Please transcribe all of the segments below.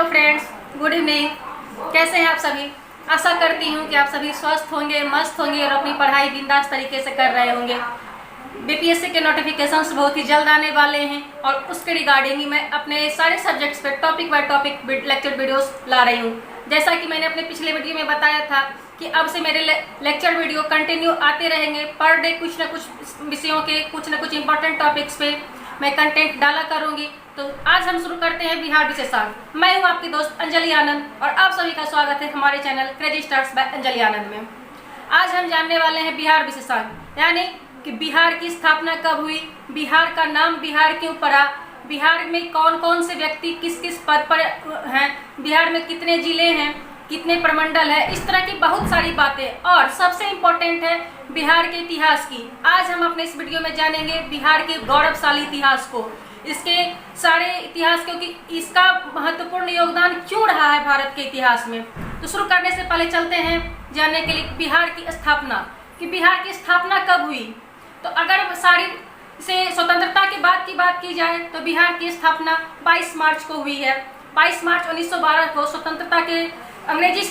Hello friends, good evening. कैसे हैं आप सभी? आशा करती हूं कि आप सभी स्वस्थ होंगे, मस्त होंगे और अपनी पढ़ाई बिंदास तरीके से कर रहे होंगे। बीपीएससी के नोटिफिकेशंस बहुत ही जल्द आने वाले हैं और उसके रिगार्डिंग ही मैं अपने सारे सब्जेक्ट्स पे topic by topic lecture videos ला रही हूं। जैसा कि मैंने अपने पिछले वीडियो में बताया था कि अब से मेरे लेक्चर वीडियो कंटिन्यू आते रहेंगे। पर डे कुछ न कुछ विषयों के कुछ न कुछ इंपॉर्टेंट टॉपिक्स पे मैं कंटेंट डाला करूंगी। तो आज हम शुरू करते हैं बिहार विशेषांक। मैं हूं आपकी दोस्त अंजलि आनंद और आप सभी का स्वागत है हमारे channel crazy stars by Anjali Anand में। आज हम जानने वाले हैं बिहार विशेषांक, यानी कि बिहार की स्थापना कब हुई, बिहार का नाम बिहार क्यों पड़ा, बिहार में कौन कौन से व्यक्ति किस किस पद पर हैं, बिहार में कितने जिले हैं, कितने प्रमंडल है, इस तरह की बहुत सारी बातें। और सबसे इम्पोर्टेंट है बिहार के इतिहास की। आज हम अपने इस वीडियो में जानेंगे बिहार के गौरवशाली इतिहास को, इसके सारे इतिहास, क्योंकि इसका महत्वपूर्ण योगदान क्यों रहा है भारत के इतिहास में। तो शुरू करने से पहले चलते हैं जानने के लिए बिहार की स्थापना, कि बिहार की स्थापना कब हुई। तो अगर सारी से स्वतंत्रता के बाद की बात की जाए तो बिहार की स्थापना 22 मार्च को हुई है। 22 मार्च 1912 को स्वतंत्रता के अंग्रेजी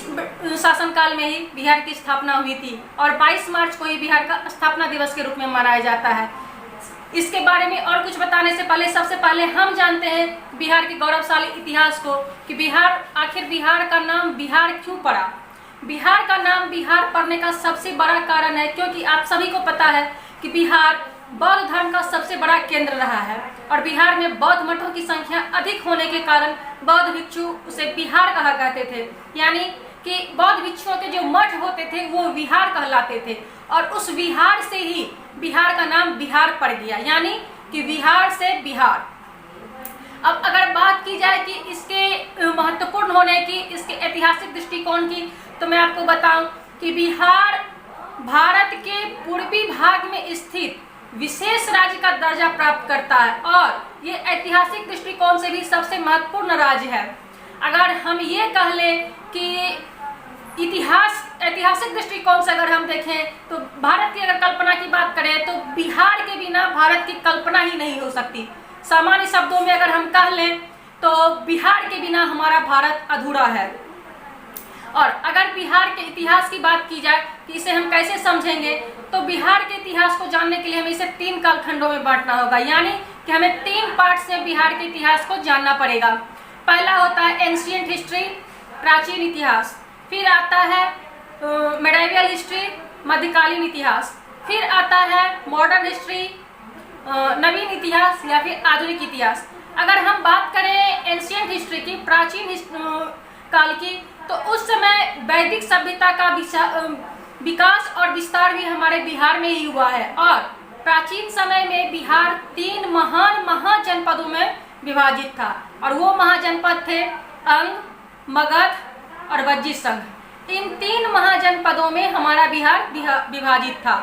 शासनकाल में ही बिहार की स्थापना हुई थी और 22 मार्च को ही बिहार का स्थापना दिवस के रूप में मनाया जाता है। इसके बारे में और कुछ बताने से पहले सबसे पहले हम जानते हैं बिहार के गौरवशाली इतिहास को, कि आखिर बिहार का नाम बिहार क्यों पड़ा। बिहार का नाम बिहार पड़ने का सबसे बड़ा कारण है क्योंकि आप सभी को पता है कि बिहार बौद्ध धर्म का सबसे बड़ा केंद्र रहा है और बिहार में बौद्ध मठों की संख्या अधिक होने के कारण बौद्ध भिक्षु उसे बिहार कहा करते थे, यानी कि बौद्ध भिक्षुओं के जो मठ होते थे वो विहार कहलाते थे और उस विहार से ही बिहार का नाम बिहार पड़ गया, यानी कि बिहार से बिहार। अब अगर बात की जाए कि इसके महत्वपूर्ण होने की, इसके ऐतिहासिक दृष्टिकोण की, तो मैं आपको बताऊं कि बिहार भारत के पूर्वी भाग में स्थित विशेष राज्य का दर्जा प्राप्त करता है और ये ऐतिहासिक दृष्टिकोण से भी सबसे महत्वपूर्ण राज्य है। अगर हम ये कह लें कि ऐतिहासिक दृष्टिकोण से अगर हम देखें तो भारत की अगर कल्पना की बात करें तो बिहार के बिना भारत की कल्पना ही नहीं हो सकती। सामान्य शब्दों में अगर हम कह लें तो बिहार के बिना हमारा भारत अधूरा है। और अगर बिहार के इतिहास की बात की जाए कि इसे हम कैसे समझेंगे, तो बिहार के इतिहास को जानने के लिए हमें इसे 3 कालखंडों में बांटना होगा, यानी कि हमें 3 पार्ट से बिहार के इतिहास को जानना पड़ेगा। पहला होता है एंशिएंट हिस्ट्री, प्राचीन इतिहास, फिर आता है मेडिवल हिस्ट्री, मध्यकालीन इतिहास, फिर आता है मॉडर्न हिस्ट्री, नवीन इतिहास या फिर आधुनिक इतिहास। अगर हम बात करें एंशिएंट हिस्ट्री की, प्राचीन काल की, तो उस समय वैदिक सभ्यता का विकास और विस्तार भी हमारे बिहार में ही हुआ है और प्राचीन समय में बिहार 3 महान महाजनपदों में विभाजित था और वो महाजनपद थे अंग, मगध और वज्जी संघ। इन 3 महाजनपदों में हमारा बिहार विभाजित था।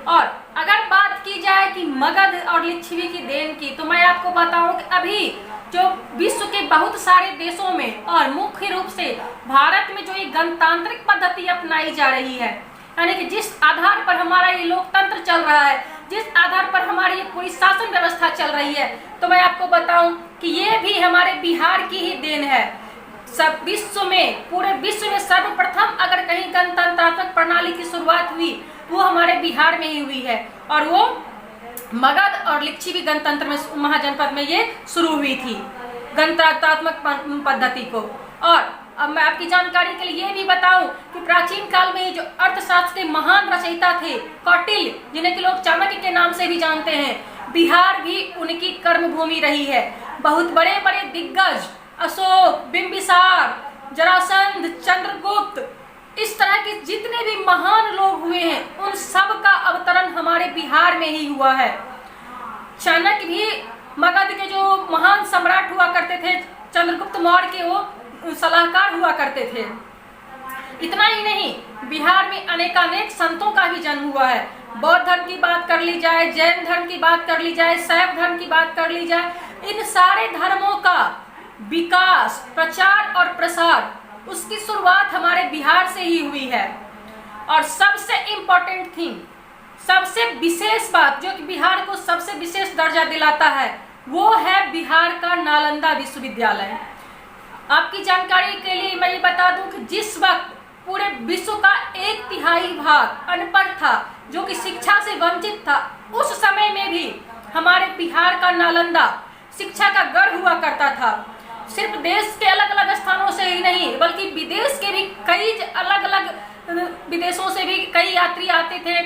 और अगर बात की जाए कि मगध और लिच्छवी की देन की, तो मैं आपको बताऊं कि अभी जो विश्व के बहुत सारे देशों में और मुख्य रूप से भारत में जो ये गणतांत्रिक पद्धति अपनाई जा रही है, यानी कि जिस आधार पर हमारा ये लोकतंत्र चल रहा है, जिस आधार पर हमारी ये पूरी शासन व्यवस्था चल रही है, तो मैं आपको बताऊं कि ये भी हमारे बिहार की ही देन है। सब विश्व में, पूरे विश्व में सर्वप्रथम अगर कहीं गणतंत्रात्मक प्रणाली की शुरुआत हुई वो हमारे बिहार में ही हुई है और वो मगध और लिच्छवी गणतंत्र में महाजनपद में ये शुरू हुई थी गणतंत्रात्मक पद्धति को। और अब मैं आपकी जानकारी के लिए ये भी बताऊं कि प्राचीन काल में जो अर्थशास्त्र के महान रचयिता थे कौटिल्य, जिन्हें कि लोग चाणक्य के नाम से भी जानते हैं, बिहार भी उनकी कर्मभूमि रही है। बहुत बड़े बड़े दिग्गज अशोक, बिंबिसार, जरासंध, चंद्रगुप्त, इस तरह के जितने भी महान लोग हुए हैं उन सब का अवतरण हमारे बिहार में ही हुआ है। चाणक्य भी मगध के जो महान सम्राट हुआ करते थे, चंद्रगुप्त मौर्य के वो सलाहकार हुआ करते थे। इतना ही नहीं, बिहार में अनेकानेक संतों का भी जन्म हुआ है। बौद्ध धर्म की बात कर ली जाए, जैन धर्म की बात कर ली जाए, शैव धर्म की बात कर ली जाए, इन सारे धर्मों का विकास, प्रचार और प्रसार, उसकी शुरुआत हमारे बिहार से ही हुई है। और सबसे इम्पोर्टेंट थिंग, सबसे विशेष बात जो कि बिहार को सबसे विशेष दर्जा दिलाता है वो है बिहार का नालंदा विश्वविद्यालय। आपकी जानकारी के लिए मैं ये बता दूं कि जिस वक्त पूरे विश्व का 1/3 भाग अनपढ़ था, जो कि शिक्षा से वंचित था, उस समय में भी हमारे बिहार का नालंदा शिक्षा का गढ़ हुआ करता था। सिर्फ देश के अलग अलग स्थानों से ही नहीं, बल्कि विदेश के भी कई अलग अलग विदेशों से भी कई यात्री आते थे,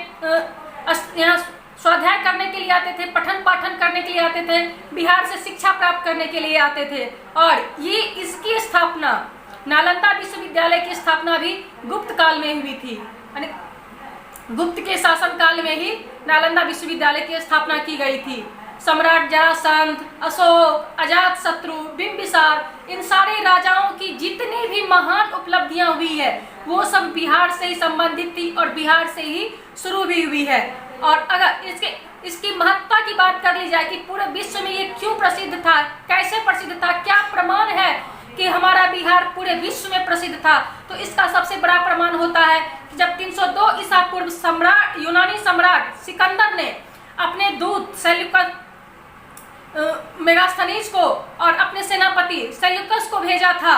यहाँ स्वाध्याय करने के लिए आते थे, पठन पाठन करने के लिए आते थे, बिहार से शिक्षा प्राप्त करने के लिए आते थे। और ये इसकी स्थापना, नालंदा विश्वविद्यालय की स्थापना भी गुप्त काल में हुई थी, यानी गुप्त के शासन काल में ही नालंदा विश्वविद्यालय की स्थापना की गई थी। सम्राट जरासंध, अशोक, अजातशत्रु, बिंबिसार, इन सारे राजाओं की जितनी भी महान उपलब्धियां हुई है वो सब बिहार से ही संबंधित थी और बिहार से ही शुरू भी हुई है। और अगर इसकी महत्ता की बात कर ली जाए कि पूरे विश्व में ये क्यों प्रसिद्ध था, कैसे प्रसिद्ध था, क्या प्रमाण है कि हमारा बिहार पूरे विश्व में प्रसिद्ध था, तो इसका सबसे बड़ा प्रमाण होता है कि जब 302 ईसा पूर्व सम्राट, यूनानी सम्राट सिकंदर ने अपने दूत सेल्यूकस मेगास्थनीज को और अपने सेनापति सेल्यूकस को भेजा था,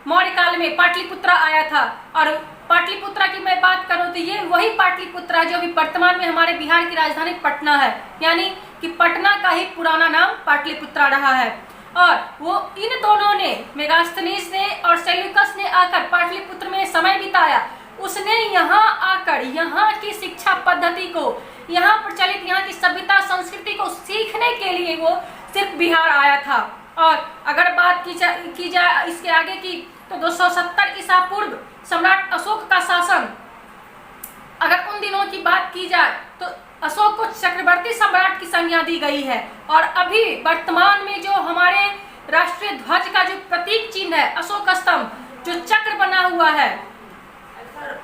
मौर्य काल में पाटलिपुत्रा आया था। और पाटलिपुत्रा की मैं बात करूं तो ये वही पाटलिपुत्रा जो अभी वर्तमान में हमारे बिहार की राजधानी पटना है, यानी कि पटना का ही पुराना नाम पाटलिपुत्रा रहा है। और वो इन दोनों ने, मेगास्थनीज ने और सेल्यूकस ने आकर पाटलिपुत्र में समय बिताया। उसने यहाँ आकर यहाँ की शिक्षा पद्धति को, यहाँ प्रचलित यहाँ की सभ्यता संस्कृति को सीखने के लिए वो सिर्फ बिहार आया था। और अगर बात की जाए इसके आगे की, तो 270 ईसा पूर्व सम्राट अशोक का शासन, अगर उन दिनों की बात की जाए तो अशोक को चक्रवर्ती सम्राट की संज्ञा दी गई है। और अभी वर्तमान में जो हमारे राष्ट्रीय ध्वज का जो प्रतीक चिन्ह है, अशोक स्तंभ, जो चक्र बना हुआ है,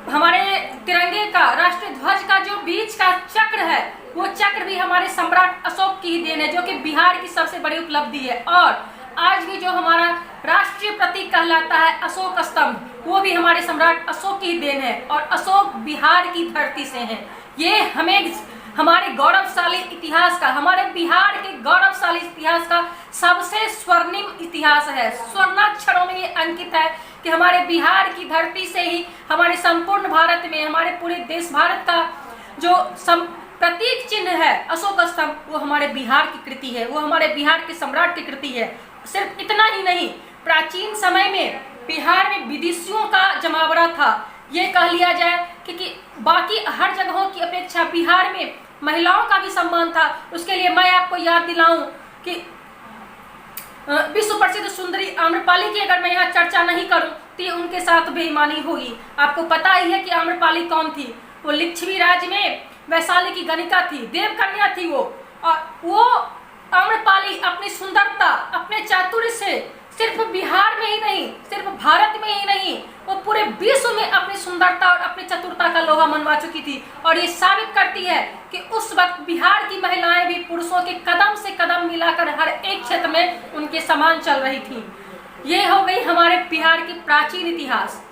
हमारे तिरंगे का, राष्ट्रीय ध्वज का जो बीच का चक्र है, वो चक्र भी हमारे सम्राट अशोक की ही देन है, जो कि बिहार की सबसे बड़ी उपलब्धि है। और आज भी जो हमारा राष्ट्रीय प्रतीक कहलाता है अशोक स्तंभ, वो भी हमारे सम्राट अशोक की ही देन है। और अशोक बिहार की धरती से हैं। ये हमें हमारे गौरवशाली इतिहास का, हमारे बिहार के गौरवशाली इतिहास का सबसे स्वर्णिम इतिहास है। स्वर्णाक्षरों में ये अंकित है कि हमारे बिहार की धरती से ही हमारे संपूर्ण भारत में, हमारे पूरे देश भारत का जो प्रतीक चिन्ह है अशोक स्तंभ, वो हमारे बिहार की कृति है, वो हमारे बिहार के सम्राट की कृति है। सिर्फ इतना ही नहीं, प्राचीन समय में बिहार में विदेशियों का जमावड़ा था। ये कह लिया जाए कि बाकी हर जगहों की अपेक्षा बिहार में महिलाओं का भी सम्मान था। उसके लिए मैं आपको याद दिलाऊं कि विश्व प्रसिद्ध सुंदरी आम्रपाली की अगर मैं यहाँ चर्चा नहीं करूं तो ये उनके साथ बेईमानी होगी। आपको पता ही है कि आम्रपाली कौन थी। वो लिच्छवी राज्य में वैशाली की गणिका थी, देवकन्या थी वो। और वो आम्रपाली अपनी सुंदरता, अपने चातुर्य से सिर्फ बिहार में ही नहीं, सिर्फ भारत में ही नहीं, वो पूरे विश्व में अपनी सुंदरता और अपनी चतुरता का लोहा मनवा चुकी थी। और ये साबित करती है कि उस वक्त बिहार की महिलाएं भी पुरुषों के कदम से कदम मिलाकर हर एक क्षेत्र में उनके समान चल रही थी। ये हो गई हमारे बिहार की प्राचीन इतिहास।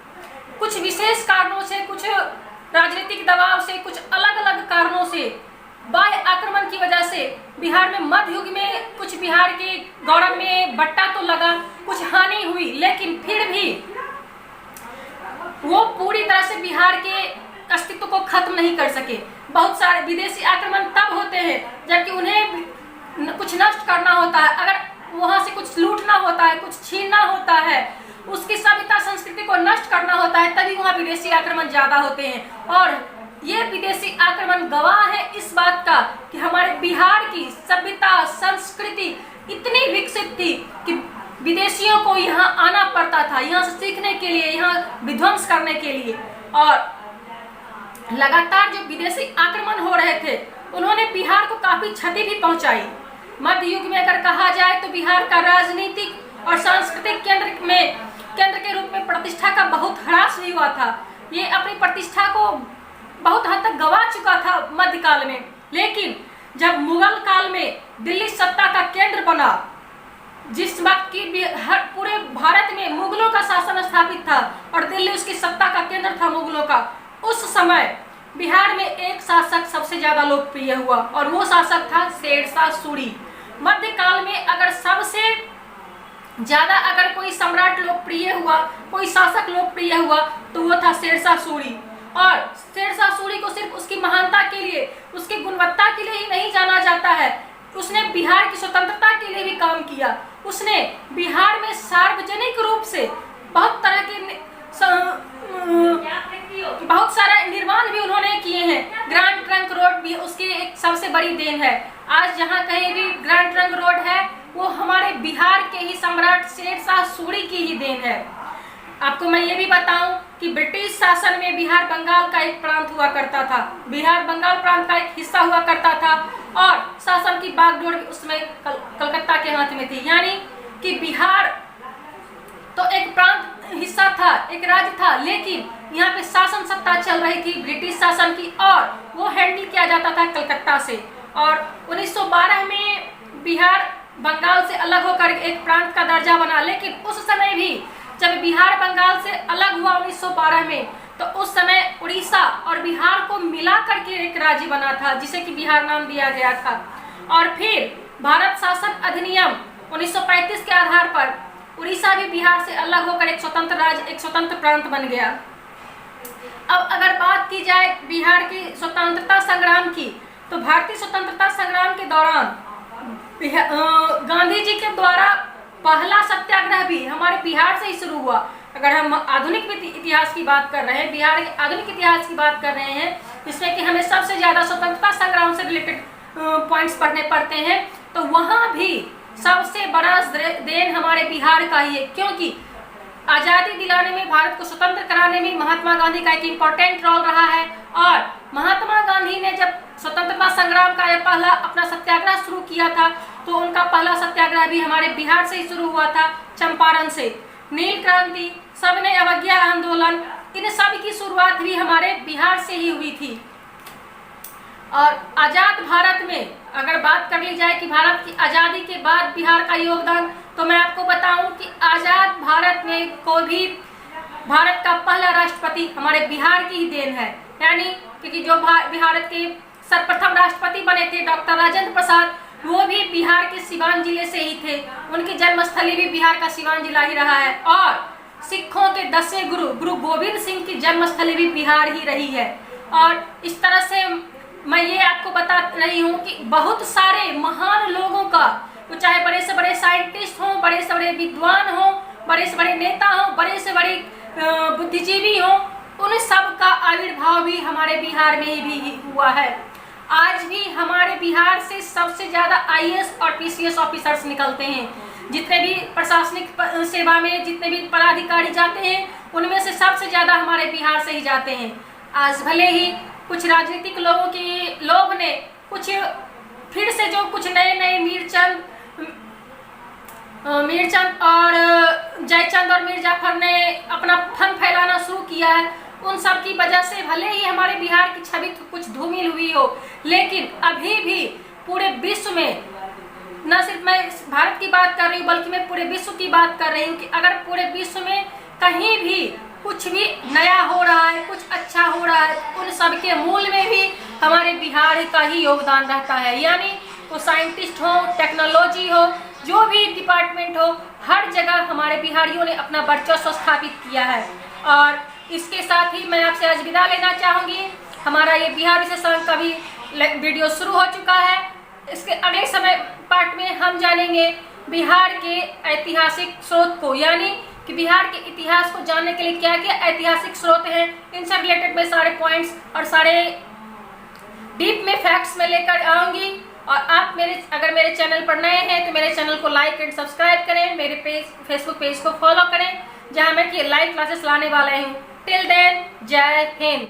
कुछ विशेष कारणों से, कुछ राजनीतिक दबाव से, कुछ अलग अलग कारणों से, बाह्य आक्रमण की वजह से बिहार में मध्य युग में कुछ बिहार के गौरव में बट्टा तो लगा, कुछ हानि हुई, लेकिन फिर भी वो पूरी तरह से बिहार के अस्तित्व को खत्म नहीं कर सके। बहुत सारे विदेशी आक्रमण तब होते हैं जबकि उन्हें कुछ नष्ट करना होता है, अगर वहां से कुछ लूटना होता है, कुछ छीनना होता है, उसकी सभ्यता संस्कृति को नष्ट करना होता है, तभी वहाँ विदेशी आक्रमण ज्यादा होते हैं। और ये विदेशी आक्रमण गवाह है इस बात का कि हमारे बिहार की सभ्यता संस्कृति इतनी विकसित थी कि विदेशियों को यहाँ आना पड़ता था, यहाँ से सीखने के लिए, यहाँ विध्वंस करने के लिए। और लगातार जो विदेशी आक्रमण हो रहे थे उन्होंने बिहार को काफी क्षति भी पहुंचाई। मध्य युग में अगर कहा जाए तो बिहार का राजनीतिक और सांस्कृतिक केंद्र के रूप में प्रतिष्ठा का बहुत ह्रास भी हुआ था। ये अपनी प्रतिष्ठा को बहुत हद तक गवा चुका था मध्यकाल में। लेकिन जब मुगल काल में दिल्ली सत्ता का केंद्र बना, जिस वक्त की पूरे भारत में मुगलों का शासन स्थापित था और दिल्ली उसकी सत्ता का केंद्र था मुगलों का, उस समय बिहार में एक शासक सबसे ज्यादा लोकप्रिय हुआ और वो शासक था शेरशाह सूरी। मध्यकाल में अगर सबसे ज्यादा अगर कोई सम्राट लोकप्रिय हुआ, कोई शासक लोकप्रिय हुआ, तो वो था शेरशाह सूरी। और शेरशाह सूरी को सिर्फ उसकी महानता के लिए, उसकी गुणवत्ता के लिए ही नहीं जाना जाता है, उसने बिहार की स्वतंत्रता के लिए भी काम किया। उसने बिहार में सार्वजनिक रूप से बहुत तरह के बहुत सारा निर्माण भी उन्होंने किए हैं। ग्रैंड ट्रंक रोड भी उसकी एक सबसे बड़ी देन है। आज जहाँ कहीं भी ग्रैंड ट्रंक रोड है, वो हमारे बिहार के ही सम्राट शेरशाह सूरी की ही देन है। आपको मैं ये भी बताऊं कि ब्रिटिश शासन में बिहार बंगाल का एक प्रांत हुआ करता था, बिहार बंगाल प्रांत का एक हिस्सा हुआ करता था, और शासन की बागडोर उसमें कलकत्ता के हाथ में थी। यानी कि बिहार तो एक प्रांत हिस्सा था, एक राज्य था, लेकिन यहाँ पे शासन सत्ता चल रही थी ब्रिटिश शासन की, और वो हैंडल किया जाता था कलकत्ता से। और 1912 में बिहार बंगाल से अलग होकर एक प्रांत का दर्जा बना। लेकिन उस समय भी जब बिहार बंगाल से अलग हुआ 1912 में, तो उस समय उड़ीसा और बिहार को मिला करके एक राज्य बना था, जिसे कि बिहार नाम दिया गया था। और फिर भारत शासन अधिनियम 1935 के आधार पर उड़ीसा भी बिहार से अलग होकर एक स्वतंत्र राज्य, एक स्वतंत्र प्रांत बन गया। अब अगर बात की जाए बिहार की स्वतंत्रता संग्राम की, तो भारतीय स्वतंत्रता संग्राम के दौरान गांधी जी के द्वारा पहला सत्याग्रह भी हमारे बिहार से ही शुरू हुआ। अगर हम आधुनिक इतिहास की बात कर रहे हैं, बिहार के आधुनिक इतिहास की बात कर रहे हैं, जिसमें कि हमें सबसे ज्यादा स्वतंत्रता संग्राम से रिलेटेड पॉइंट्स पढ़ने पड़ते हैं, तो वहां भी सबसे बड़ा देन हमारे बिहार का ही है। क्योंकि आजादी दिलाने में, भारत को स्वतंत्र कराने में महात्मा गांधी का एक इम्पोर्टेंट रोल रहा है। और महात्मा गांधी ने जब स्वतंत्रता संग्राम का पहला अपना सत्याग्रह शुरू किया था, तो उनका पहला सत्याग्रह भी हमारे बिहार से ही शुरू हुआ था, चंपारण से। नील क्रांति, सबने अवज्ञा आंदोलन, इन सब की शुरुआत भी हमारे बिहार से ही हुई थी। और आजाद भारत में अगर बात कर ली जाए कि भारत की आजादी के बाद बिहार का योगदान, तो मैं आपको बताऊं कि आजाद भारत में कोई भी भारत का पहला राष्ट्रपति हमारे बिहार की ही देन है। यानी क्योंकि जो भारत के सर्वप्रथम राष्ट्रपति बने थे डॉक्टर राजेंद्र प्रसाद, वो भी बिहार के सिवान जिले से ही थे। उनकी जन्मस्थली भी बिहार का सिवान जिला ही रहा है। और सिखों के 10वें गुरु गुरु गोविंद सिंह की जन्मस्थली भी बिहार ही रही है। और इस तरह से मैं ये आपको बता रही हूँ कि बहुत सारे महान लोगों का, वो चाहे बड़े से बड़े साइंटिस्ट हों, बड़े से बड़े विद्वान हों, बड़े से बड़े नेता हों, बड़े से बड़े बुद्धिजीवी हों, उन सब का आविर्भाव भी हमारे बिहार में ही भी हुआ है। आज भी हमारे बिहार से सबसे ज्यादा IAS और PCS ऑफिसर्स निकलते हैं। जितने भी प्रशासनिक सेवा में जितने भी पदाधिकारी जाते हैं, उनमें से सबसे ज्यादा हमारे बिहार से ही जाते हैं। आज भले ही कुछ राजनीतिक लोगों की लोग ने कुछ फिर से जो कुछ नए नए मीरचंद और जयचंद और मीर जाफर ने अपना फन फैलाना शुरू किया है, उन सब की वजह से भले ही हमारे बिहार की छवि कुछ धूमिल हुई हो, लेकिन अभी भी पूरे विश्व में, न सिर्फ मैं भारत की बात कर रही हूँ बल्कि मैं पूरे विश्व की बात कर रही हूँ, कि अगर पूरे विश्व में कहीं भी कुछ भी नया हो रहा है, कुछ अच्छा हो रहा है, उन सब के मूल में भी हमारे बिहार का ही योगदान रहता है। यानी वो साइंटिस्ट हो, टेक्नोलॉजी हो, जो भी डिपार्टमेंट हो, हर जगह हमारे बिहारियों ने अपना वर्चस्व स्थापित किया है। और इसके साथ ही मैं आपसे आज विदा लेना चाहूँगी। हमारा ये बिहार विशेषांक का भी वीडियो शुरू हो चुका है। इसके अगले समय पार्ट में हम जानेंगे बिहार के ऐतिहासिक स्रोत को, यानी कि बिहार के इतिहास को जानने के लिए क्या क्या ऐतिहासिक स्रोत हैं, इनसे रिलेटेड मैं सारे पॉइंट्स और सारे डीप में फैक्ट्स में लेकर आऊँगी। और आप अगर मेरे चैनल पर नए हैं तो मेरे चैनल को लाइक एंड सब्सक्राइब करें, मेरे फेसबुक पेज को फॉलो करें, जहां मैं लाइव क्लासेस लाने वाला हूँ। टिल देन, जय हिंद।